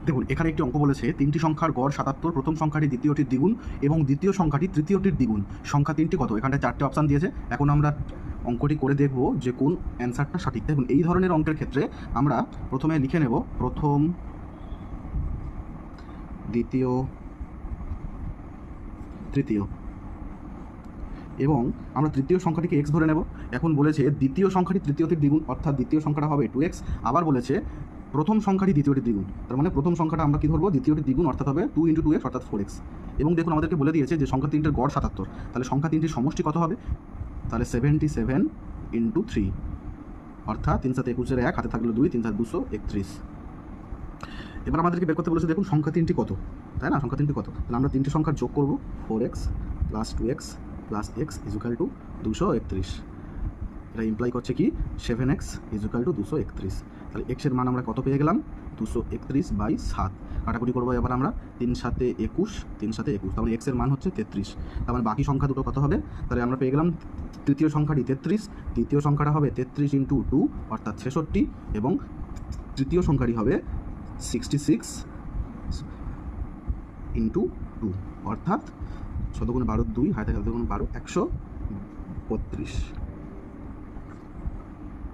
দেখুন এখানে একটি অঙ্ক বলেছে তিনটি সংখ্যার গড় 77, প্রথম সংখ্যাটি দ্বিতীয়টির দ্বিগুণ এবং দ্বিতীয় সংখ্যাটি তৃতীয়টির দ্বিগুণ, সংখ্যা তিনটি কত? এখানটায় 4টে অপশান দিয়েছে। এখন আমরা অঙ্কটি করে দেখব যে কোন অ্যান্সারটা সঠিক। দেখুন এই ধরনের অঙ্কের ক্ষেত্রে আমরা প্রথমে লিখে নেব প্রথম, দ্বিতীয়, তৃতীয়, এবং আমরা তৃতীয় সংখ্যাটিকে x ধরে নেব। এখন বলেছে দ্বিতীয় সংখ্যাটি তৃতীয়টির দ্বিগুণ, অর্থাৎ দ্বিতীয় সংখ্যাটা হবে 2x। আবার বলেছে প্রথম সংখ্যাটি দ্বিতীয়টির দ্বিগুণ, তার মানে প্রথম সংখ্যাটা আমরা কী ধরবো? দ্বিতীয়টির দ্বিগুণ, অর্থাৎ হবে 2 × 2x অর্থাৎ 4x। এবং দেখুন আমাদেরকে বলে দিয়েছে যে সংখ্যা তিনটের গড় 77, তাহলে সংখ্যা তিনটির সমষ্টি কত হবে? তাহলে 77 × 3, অর্থাৎ 3 7 21 1, হাতে থাকলো 2, 3 7 231। এবার আমাদেরকে বের করতে বলেছে দেখুন সংখ্যা তিনটি কত, তাই না? সংখ্যা তিনটি কত? তাহলে আমরা তিনটি সংখ্যার যোগ করব, 4x + 2x + x = 231। এটা ইমপ্লাই করছে কি 7x = 231। তাহলে x এর মান আমরা কত পেয়ে গেলাম? 231/7। কাটাকুটি করবো এবার আমরা, 3 7 21, 3 7 21, তাহলে x এর মান হচ্ছে 33। তার মানে বাকি সংখ্যা দুটো কত হবে? তাহলে আমরা পেয়ে গেলাম তৃতীয় সংখ্যাটি 33, দ্বিতীয় সংখ্যাটা হবে 33 × 2 অর্থাৎ 66, এবং তৃতীয় সংখ্যাটি হবে 66 × 2 অর্থাৎ 14 × 12 2, হাতে 12 132।